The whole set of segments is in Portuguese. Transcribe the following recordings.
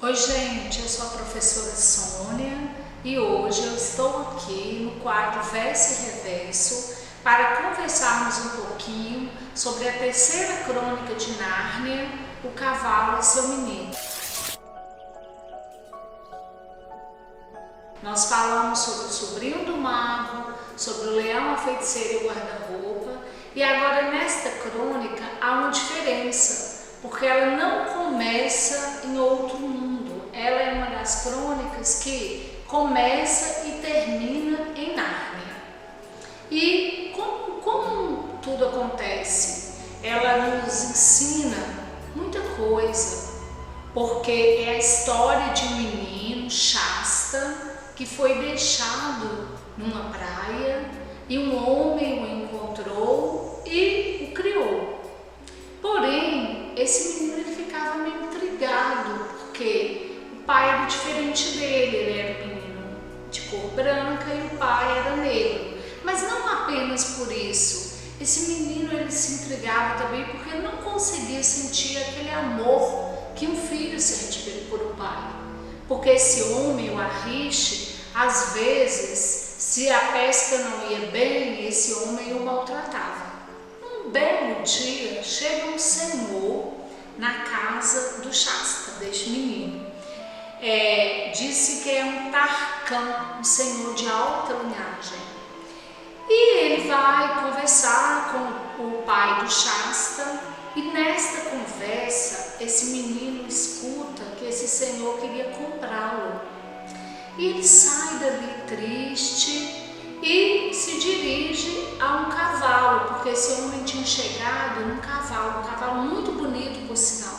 Oi gente, eu sou a professora Sônia e hoje eu estou aqui no quadro Verso e Reverso para conversarmos um pouquinho sobre a terceira crônica de Nárnia, O Cavalo e seu Menino. Nós falamos sobre o sobrinho do mago, sobre o leão, a feiticeira e o guarda-roupa, e agora nesta crônica há uma diferença, porque ela não começa em outro mundo. Ela é uma das crônicas que começa e termina em Nárnia. E como tudo acontece, ela nos ensina muita coisa, porque é a história de um menino, Shasta, que foi deixado numa praia e um homem o encontrou e o criou. Porém, esse menino ele ficava meio intrigado, porque o pai era diferente dele, ele era um menino de cor branca e o pai era negro. Mas não apenas por isso, esse menino ele se intrigava também porque não conseguia sentir aquele amor que um filho sente por um pai. Porque esse homem, o Arriche, às vezes, se a pesca não ia bem, esse homem o maltratava. Um belo dia, chega um senhor na casa do Shasta, deste menino. Disse que é um Tarkan, um senhor de alta linhagem. E ele vai conversar com o pai do Shasta, e nesta conversa, esse menino escuta que esse senhor queria comprá-lo. E ele sai dali triste e se dirige a um cavalo, porque esse homem tinha chegado num cavalo, um cavalo muito bonito por sinal.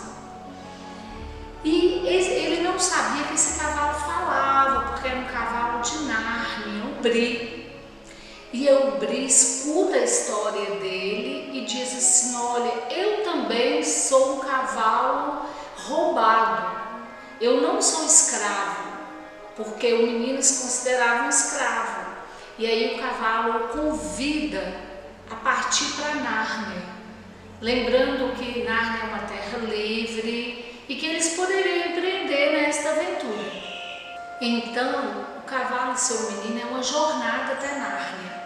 E ele não sabia que esse cavalo falava, porque era um cavalo de Nárnia, o Bri. E o Bri escuta a história dele e diz assim: olha, eu também sou um cavalo roubado, eu não sou escravo, porque o menino se considerava um escravo. E aí o cavalo o convida a partir para Nárnia, lembrando que Nárnia é uma terra livre e que eles poderiam empreender nesta aventura. Então, o cavalo e seu menino é uma jornada até Nárnia,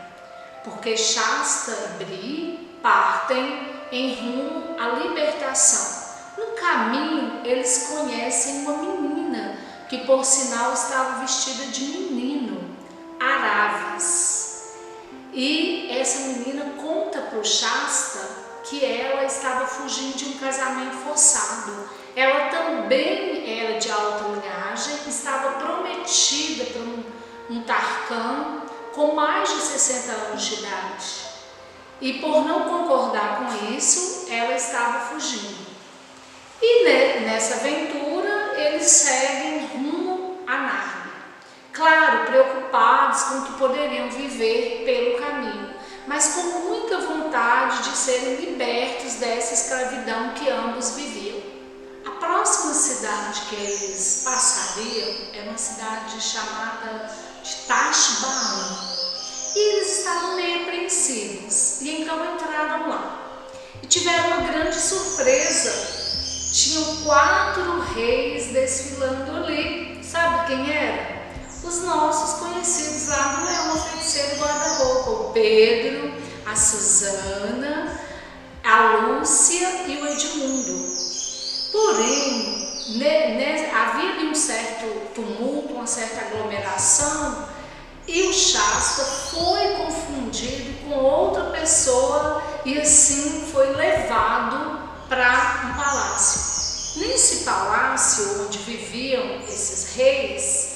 porque Shasta e Bri partem em rumo à libertação. No caminho, eles conhecem uma menina, que por sinal estava vestida de menino, Aravis. E essa menina conta para o Shasta que ela estava fugindo de um casamento forçado. Ela também era de alta linhagem, estava prometida para um Tarkan com mais de 60 anos de idade. E por não concordar com isso, ela estava fugindo. E nessa aventura, eles seguem rumo a Nárnia. Claro, preocupados com o que poderiam viver pelo caminho, mas com muita vontade de serem libertos dessa escravidão que ambos viviam. A próxima cidade que eles passariam era uma cidade chamada de Tashbaan. E eles estavam meio apreensivos, e então entraram lá. E tiveram uma grande surpresa. Tinham 4 reis desfilando ali. Sabe quem era? Os nossos conhecidos lá do Leão, a Feiticeira e Guarda-Roupa. O Pedro, a Susana, a Lúcia e o Edmundo. Porém, havia ali um certo tumulto, uma certa aglomeração, e o Shasta foi confundido com outra pessoa e assim foi levado para um palácio. Nesse palácio onde viviam esses reis,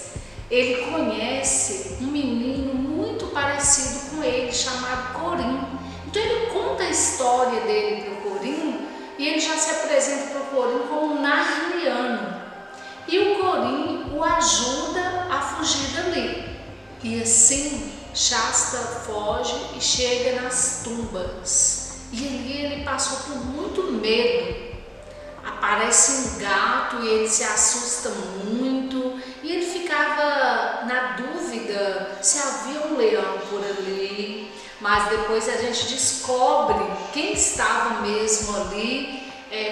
ele conhece um menino muito parecido com ele, chamado Corim. Então ele conta a história dele para o Corim e ele já se apresenta para o Corim como um narniano. E o Corim o ajuda a fugir dali. E assim Shasta foge e chega nas tumbas. E ali ele passou por muito medo. Aparece um gato e ele se assusta muito. E ele ficava na dúvida se havia um leão por ali. Mas depois a gente descobre quem estava mesmo ali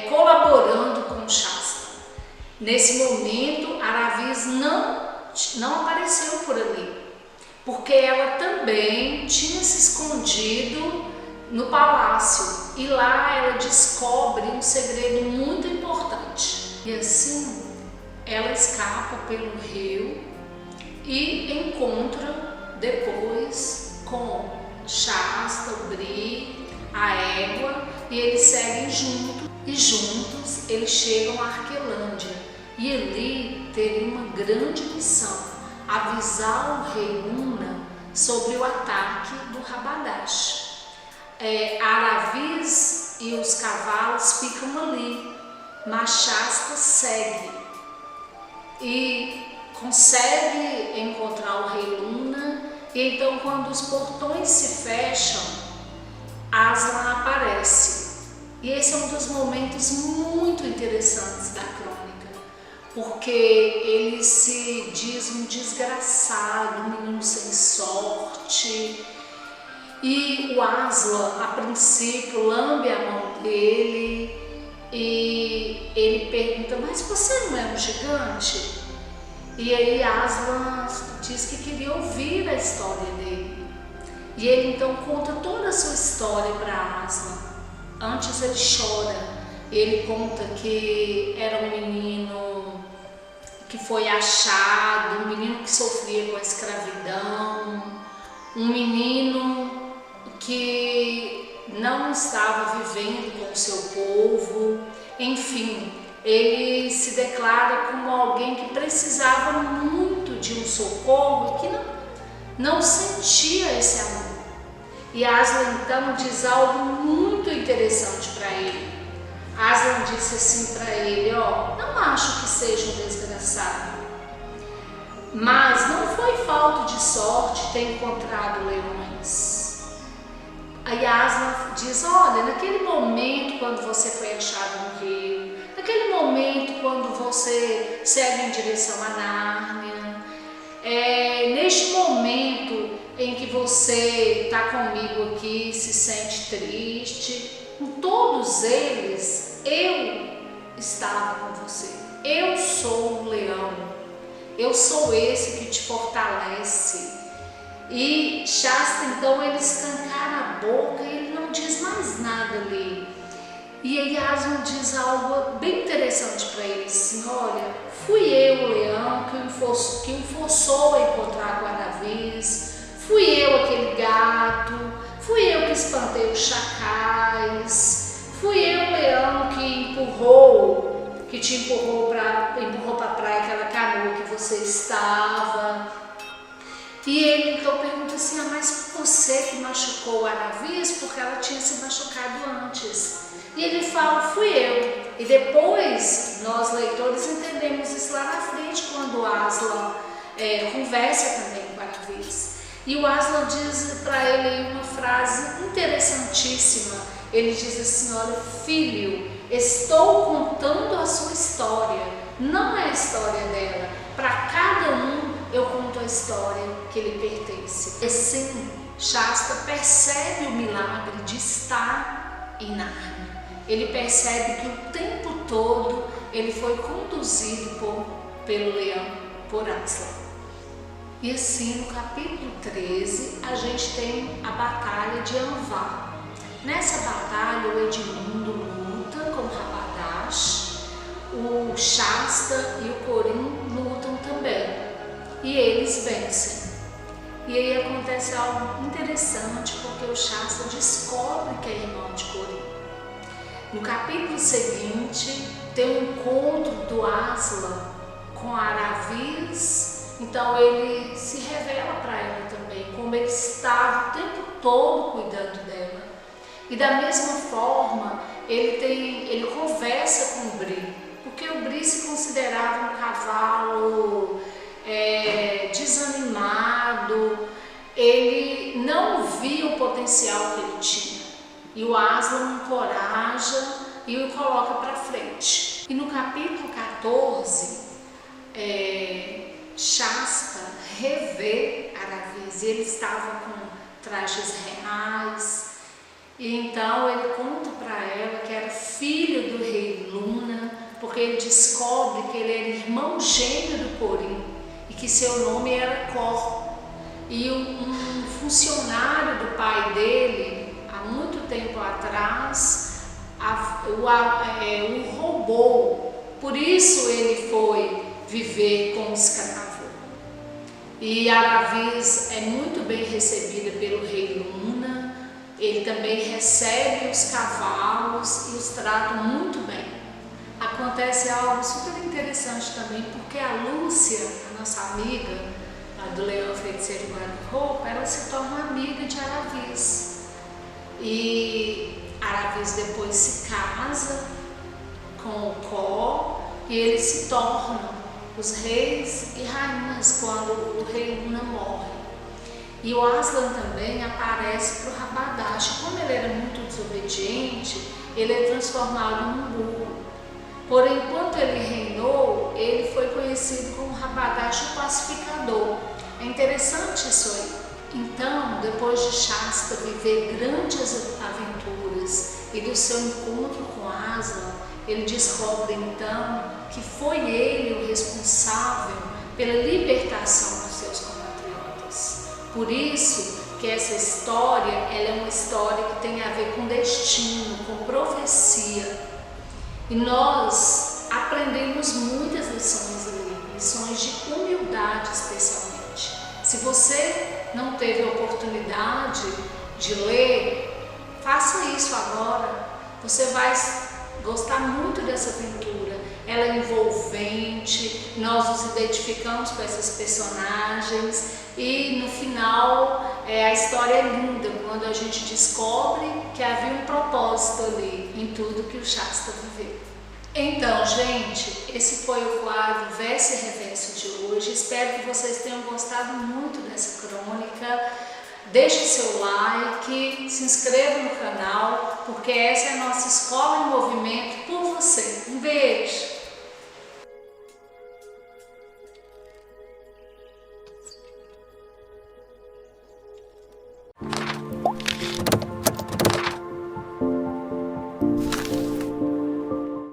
colaborando com Shasta. Nesse momento, Aravis não apareceu por ali, porque ela também tinha se escondido no palácio, e lá ela descobre um segredo muito importante. E assim, ela escapa pelo rio e encontra depois com Shasta, o Bri, a égua, e eles seguem juntos, e juntos eles chegam a Arquelândia. E ali teria uma grande missão: avisar o rei Luna sobre o ataque do Rabadash. Aravis e os cavalos ficam ali, mas Shasta segue e consegue encontrar o rei Luna. E então, quando os portões se fecham, Aslan aparece. E esse é um dos momentos muito interessantes da crônica, porque ele se diz um desgraçado, um menino sem sorte. E o Aslan, a princípio, lambe a mão dele e ele pergunta: mas você não é um gigante? E aí Aslan diz que queria ouvir a história dele. E ele então conta toda a sua história para Aslan. Antes ele chora. Ele conta que era um menino que foi achado, um menino que sofria com a escravidão, um menino que não estava vivendo com o seu povo. Enfim, ele se declara como alguém que precisava muito de um socorro e que não sentia esse amor. E Aslan então diz algo muito interessante para ele. Aslan disse assim para ele: não acho que seja um desgraçado, mas não foi falta de sorte ter encontrado leões. Aí Aslan diz: olha, naquele momento quando você foi achado no rio, naquele momento quando você segue em direção a Nárnia, neste momento em que você está comigo aqui, se sente triste, em todos eles eu estava com você. Eu sou o leão, eu sou esse que te fortalece. E Shasta então ele escancara a boca e ele não diz mais nada ali. E aí Aslan diz algo bem interessante para ele, assim: olha, fui eu o leão que o forçou a encontrar com Aravis, fui eu aquele gato, fui eu que espantei os chacais, fui eu o leão que te empurrou para a praia, aquela canoa que você estava. E ele então pergunta assim: mas você que machucou o Aravis? Porque ela tinha se machucado antes. E ele fala: fui eu. E depois nós leitores entendemos isso lá na frente, quando o Aslan conversa também com o Aravis. E o Aslan diz para ele uma frase interessantíssima. Ele diz assim: olha, filho, estou contando a sua história, não é a história dela. Para cada um eu conto a história que lhe pertence. E assim, Shasta percebe o milagre de estar em Nárnia. Ele percebe que o tempo todo ele foi conduzido pelo leão, por Aslan. E assim, no capítulo 13, a gente tem a batalha de Anvar. Nessa batalha, o Edmundo luta com Rabadash, o Shasta e o Corim lutam também. E eles vencem. E aí acontece algo interessante, porque o Shasta descobre que é irmão de Corim. No capítulo seguinte, tem um encontro do Aslan com Aravis. Então ele se revela para ela também, como ele estava o tempo todo cuidando dela. E da mesma forma, ele conversa com o Bri, porque o Bri se considerava um cavalo desanimado, ele não via o potencial que ele tinha. E o Aslan encoraja e o coloca para frente. E no capítulo 14, Shasta revê Aravis. Ele estava com trajes reais, e então ele conta para ela que era filho do rei Luna, porque ele descobre que ele era irmão gêmeo do Corim e que seu nome era Cor. E um funcionário do pai dele, há muito tempo atrás, o roubou. Por isso ele foi viver como escravo. E Aravis é muito bem recebida pelo rei Luna. Ele também recebe os cavalos e os trata muito bem. Acontece algo super interessante também, porque a Lúcia, a nossa amiga, do Leão Feiticeiro e Guarda-Roupa, ela se torna amiga de Aravis. E Aravis depois se casa com o Có e eles se tornam os reis e rainhas quando o rei Luna morre. E o Aslan também aparece para o Rabadash. Como ele era muito desobediente, ele é transformado num burro. Porém, enquanto ele reinou, ele foi conhecido como Rabadash o Pacificador. É interessante isso aí. Então, depois de Shasta viver grandes aventuras e do seu encontro com Aslan, ele descobre então que foi ele o responsável pela libertação dos seus compatriotas. Por isso que essa história, ela é uma história que tem a ver com destino, com profecia. E nós aprendemos muitas lições ali, lições de humildade especialmente. Se você não teve a oportunidade de ler, faça isso agora. Você vai gostar muito dessa aventura. Ela é envolvente, nós nos identificamos com essas personagens e no final a história é linda quando a gente descobre que havia um propósito ali em tudo que o Shasta viveu. Então, gente, esse foi o quadro Verso e Reverso de hoje. Espero que vocês tenham gostado muito dessa crônica. Deixe seu like, se inscreva no canal, porque essa é a nossa escola em movimento por você. Um beijo!